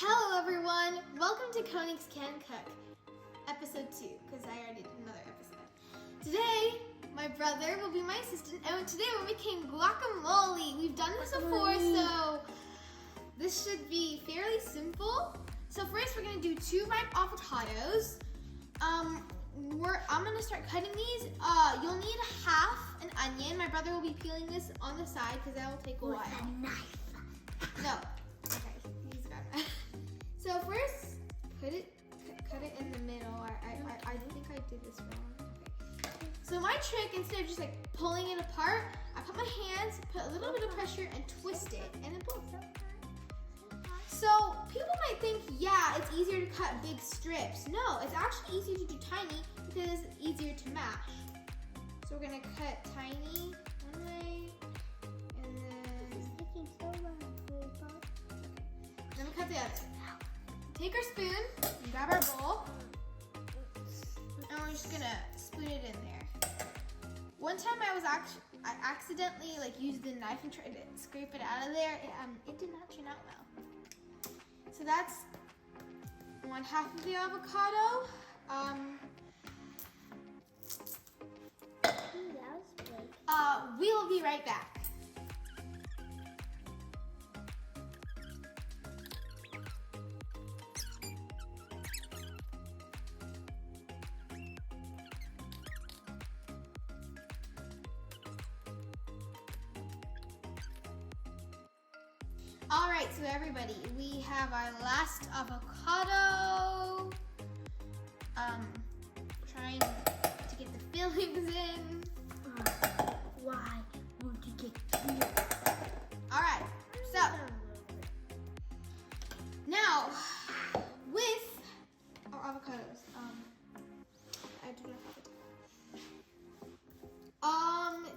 Hello everyone, welcome to Koenig's Can Cook, episode 2, because I already did another episode. Today, my brother will be my assistant, and today we're making guacamole. We've done this before, so this should be fairly simple. So first we're going to do 2 ripe avocados. I'm going to start cutting these. You'll need half an onion. My brother will be peeling this on the side because that will take a while. With a knife. No. Okay, he's got it. So first, cut it in the middle. I think I did this wrong. Okay. So my trick, instead of just like pulling it apart, I put my hands, put a little bit of pressure, and twist it, and then pull. So people might think, yeah, it's easier to cut big strips. No, it's actually easier to do tiny because it's easier to mash. So we're gonna cut tiny one way, and then then we cut the other. Take our spoon, and grab our bowl, and we're just gonna spoon it in there. One time I accidentally used the knife and tried to scrape it out of there. It did not turn out well. So that's 1/2 of the avocado. We'll be right back. All right, so everybody, we have our last avocado. Trying to get the fillings in. Why won't you get All right, so now with our avocados, I do not have it.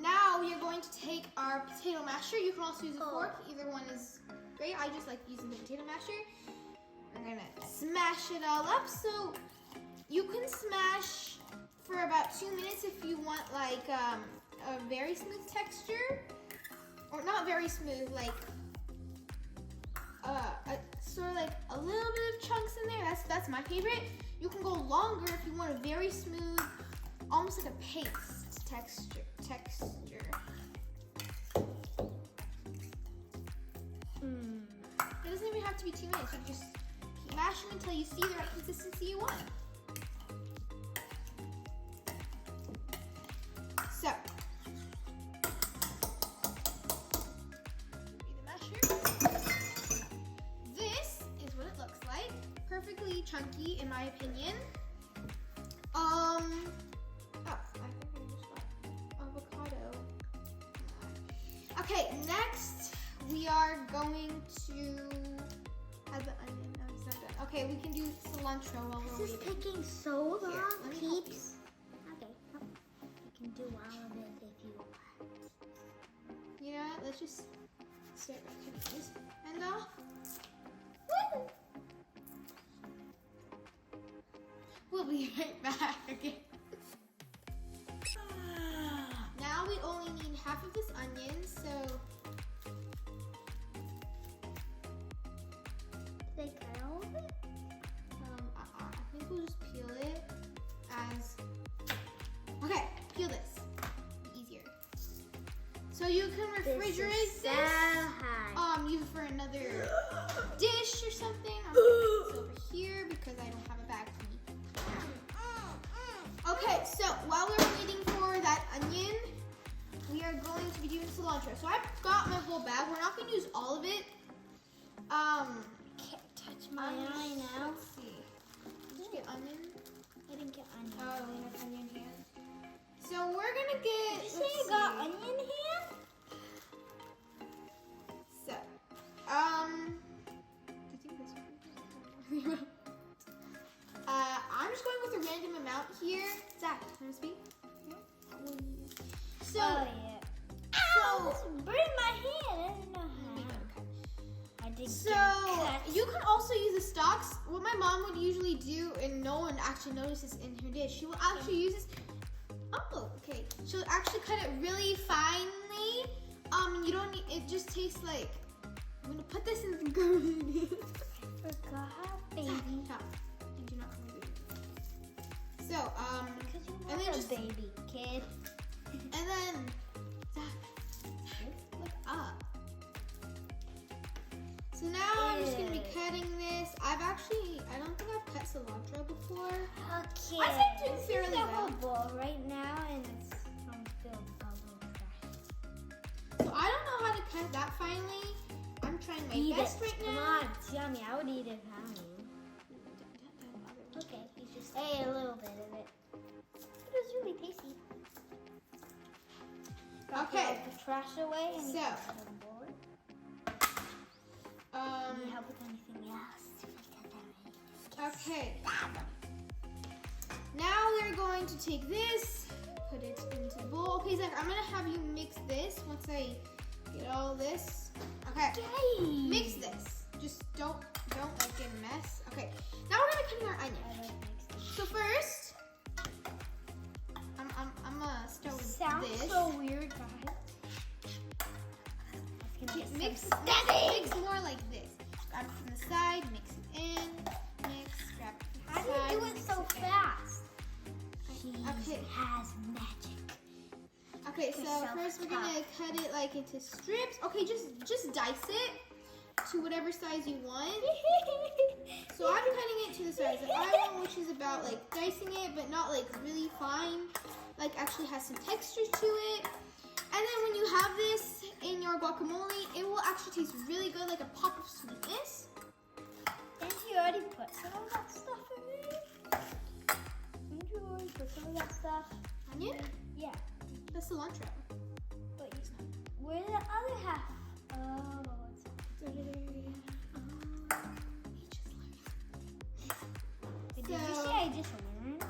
Now we are going to take our potato masher. You can also use a fork. Either one is great. I just like using the potato masher. I'm gonna smash it all up. So you can smash for about 2 minutes if you want a very smooth texture, or not very smooth, sort of like a little bit of chunks in there. That's my favorite. You can go longer if you want a very smooth, almost like a paste texture. It doesn't even have to be 2 minutes. You just keep mashing until you see the right consistency you want. So, be the masher. This is what it looks like. Perfectly chunky, in my opinion. I think I just got avocado. Okay, next we are going to add the onion. No, it's not done. Okay, we can do cilantro while we're waiting. This is taking so long, Here, let me help peeps. Okay, you can do all of it if you want. You know what? Let's just start by cutting this end off. Woo! We'll be right back again. Now we only need half of this onion, so Did they cut all of it? I think we'll just peel it as. Okay, peel this. Be easier. So you can refrigerate this. Use it for another dish or something. I'm gonna put this over here because I don't have a bag for me. Okay, so while we're waiting for that onion, we are going to be doing cilantro. So I've got my whole bag. We're not going to use all of it. Can't touch my eye now. Let's see. Did you get onion? I didn't get onion. Oh, we have onion here. So we're gonna get. Did you say you got onion here? So, I think this one. I'm just going with a random amount here. Zach, can I speak? Yeah. So, yeah. Ow! This burned my hand. I didn't know how. I did. So you can also use the stalks. What my mom would usually do, and no one actually notices in her dish, she will actually use this. Oh, okay. She'll actually cut it really finely. You don't need. It just tastes like. I'm gonna put this in the Forgot, baby. Stop. You do not want to do it. So, Because you and then want a just baby kid. and then Zach, look up. So now I'm just gonna be cutting this. I don't think I've cut cilantro before. Okay. I think doing fairly This is our well. bowl right now, and it's filled with a little trash. So I don't know how to cut that finally. I'm trying my Eat best it. right Come now. on, it's yummy. I would eat it if I were you. Okay, you just ate a little bit of it. It was really tasty. Okay. Put the trash away and So, you can put it on board. Need help with anything else? Okay. Now we're going to take this, put it into the bowl. Okay, Zach, I'm gonna have you mix this once I get all this. Okay. Yay! Mix this. Just don't like get a mess. Okay. Now we're gonna cut our onion. I like mixed. So first, I'm gonna start with Sounds this. so weird, guys. It's gonna get Mix more like this. Grab it from the side, mix it in, mix, grab it from the How side. do you do it mix so in. fast? Cheese Okay. has magic. Okay, so Yourself first we're gonna cut it like into strips. Okay, just dice it to whatever size you want. So I'm cutting it to the size that I want, which is about like dicing it, but not like really fine. Like actually has some texture to it. And then when you have this in your guacamole, it will actually taste really good, like a pop of sweetness. Didn't you already put some of that stuff in there? Didn't you already put some of that stuff? Onion? Yeah. That's cilantro. But where's the other half? Oh, it's over there. Did you So- say I just learned?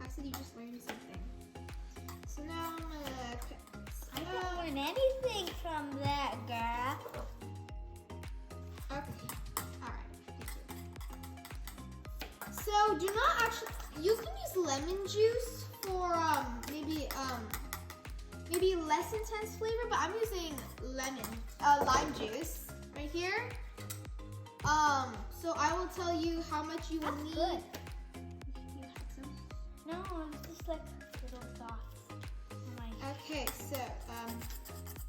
I said you just learned something. So now I'm gonna cut this I up. didn't learn anything from that, girl. Okay. Alright. So do not actually, you can use lemon juice for maybe less intense flavor, but I'm using lime juice right here. So I will tell you how much you will That's need. good. You had some? No, it's just like little dots. Like Okay, so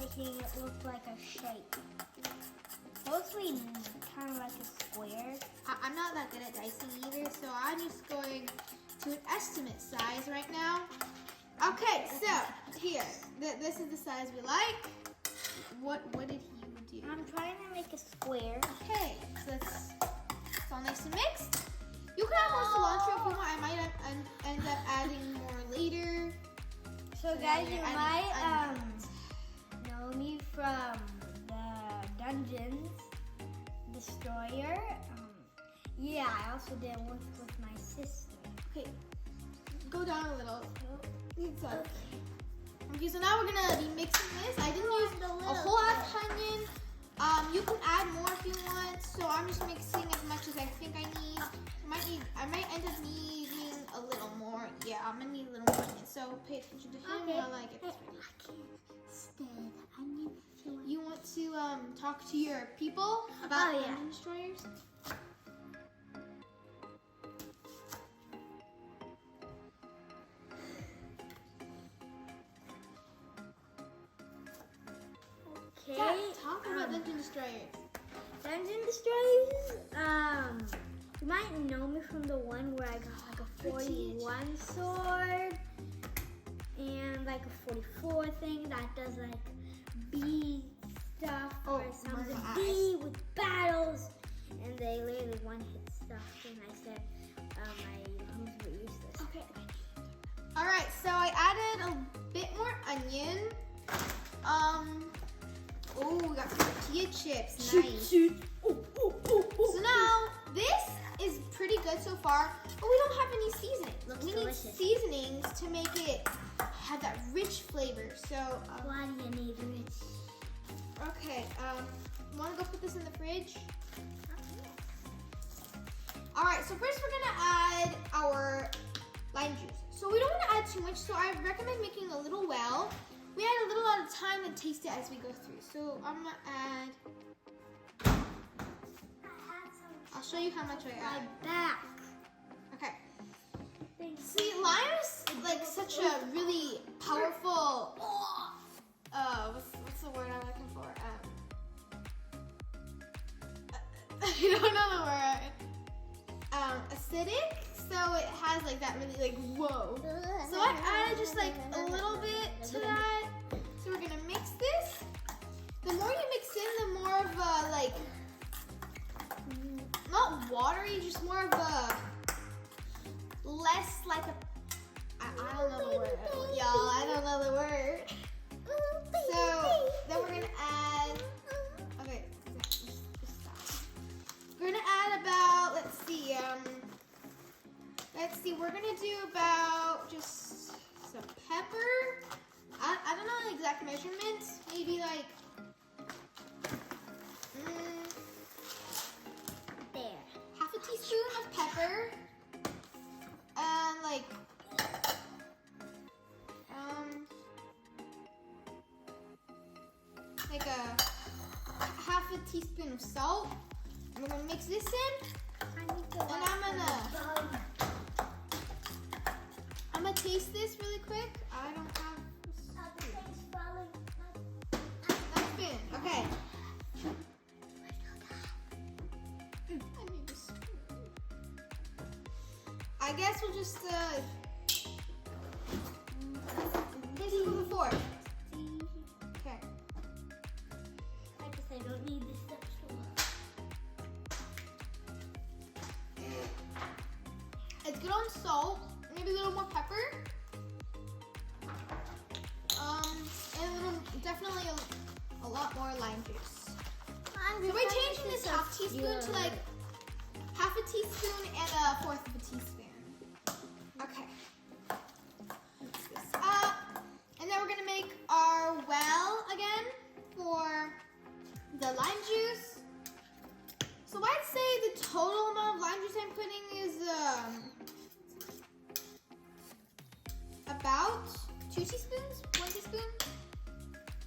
making it look like a shape. Mostly kind of like a square. I'm not that good at dicing either, so I'm just going to an estimate size right now. Okay, so here, this is the size we like. What did he do? I'm trying to make a square. Okay, so it's all nice and mixed. You can add more cilantro if you want. I might end up adding more later. So now guys, you're you adding might onions. know me from the Dungeons Destroyer. Yeah, I also did one with my sister. Okay, go down a little. It's Okay. Okay, so now we're gonna be mixing this. I didn't use a whole half onion. You can add more if you want. So I'm just mixing as much as I think I need. I might end up needing a little more. Yeah, I'm gonna need a little more onion. So pay attention to him Okay. while I get this ready. I can't stand onion. You want to talk to your people about Oh, yeah. onion destroyers? Okay. Talk about Dungeon Destroyers. Dungeon Destroyers. You might know me from the one where I got like a 41 sword and like a 44 thing that does like bee stuff Oh, or something. murder Bee with battles, and they literally one-hit stuff. And I said, my arms were useless. Okay. All right, so I added a bit more onion. Oh, we got tortilla chips. Nice. So now this is pretty good so far, but we don't have any seasonings. Looks we delicious. need seasonings to make it have that rich flavor. So, Why do you need rich? okay, want to go put this in the fridge? All right, so first we're gonna add our lime juice. So we don't want to add too much, so I recommend making a little well. We add a little at a time and taste it as we go through. So I'm gonna add, I'll show show you how much I add. My back. Okay. See, lime's like such a really powerful. What's the word I'm looking for? I don't know the word. Acidic. So it has like that really like whoa. So I added just like a little bit to that. So we're gonna mix this. The more you mix in, the more of a like, not watery, just more of a less like a. I don't know the word, y'all. I don't know the word. So then we're gonna add. Okay, just stop. We're gonna add about. Let's see. We're gonna do about just some pepper. I don't know the exact measurements. Maybe like. There. Half a teaspoon of pepper. And like. Like a half a teaspoon of salt. And we're gonna mix this in. And I'm gonna taste this really quick. I don't have a spoon. Okay. I need a spoon. I guess we'll just taste it with a fork. Okay. I guess I don't need this extra. It's good on salt, maybe a little more pepper. And definitely a lot more lime juice. So we're changing this half teaspoon to like half a teaspoon and a fourth of a teaspoon. Okay. Mix this up. And then we're gonna make our well again for the lime juice. So I'd say the total amount of lime juice I'm putting is about 2 teaspoons, 1 teaspoon.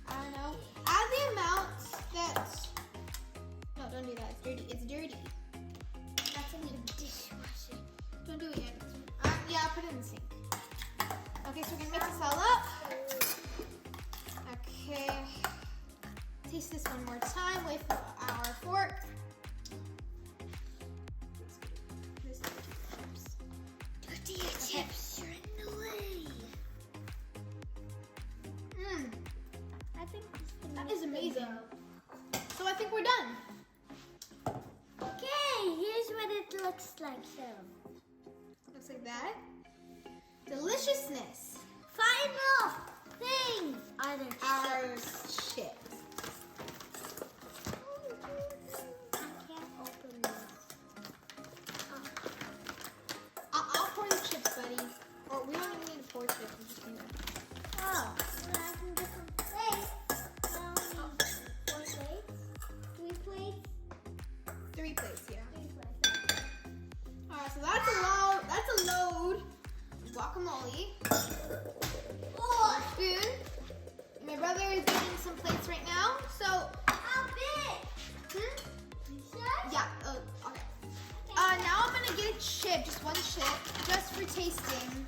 I don't know. Add the amount that's. No, don't do that. It's dirty. It's dirty. That's in the dishwasher. Don't do it yet. Yeah, I'll put it in the sink. Okay, so we're gonna mix this all up. Okay. Taste this one more time with our fork. Tortilla chips are in the way. I think That is amazing. So I think we're done. Okay, here's what it looks like. So, Looks like that. Deliciousness. final thing are the Our chips. chips. I can't open this. I'll pour the chips, buddy. Or we don't even need to pour chips. We just need to. Oh, well, I can get some plates. Now we need 4 plates. 3 plates. 3 plates, yeah. 3 plates. Alright, so that's a load. That's a load. Of guacamole. Oh, Spoon. My brother is getting some plates right now. So, how big? hmm? You sure? Yeah. Okay. Now I'm gonna get a chip, just 1 chip, just for tasting.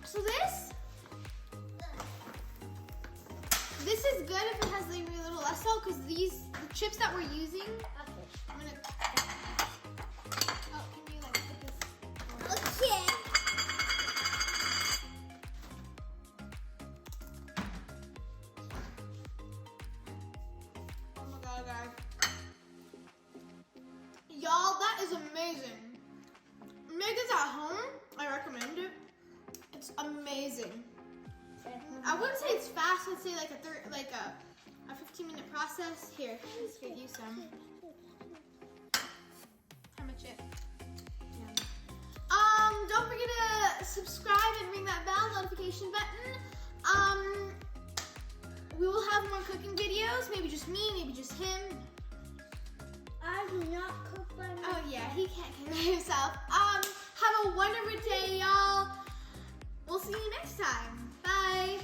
So this is good if it has like a little less salt, because the chips that we're using, I'm gonna. Oh, can you like put this? Okay. Oh my god, guys. Y'all, that is amazing. Make this at home. I recommend it. It's amazing. I wouldn't say it's fast. I'd say like a 15-minute process. Here, let's get you some. How much it? Don't forget to subscribe and ring that bell notification button. We will have more cooking videos. Maybe just me, maybe just him. I do not cook by myself. Oh yeah, he can't cook by himself. Have a wonderful day, y'all. We'll see you next time. Bye.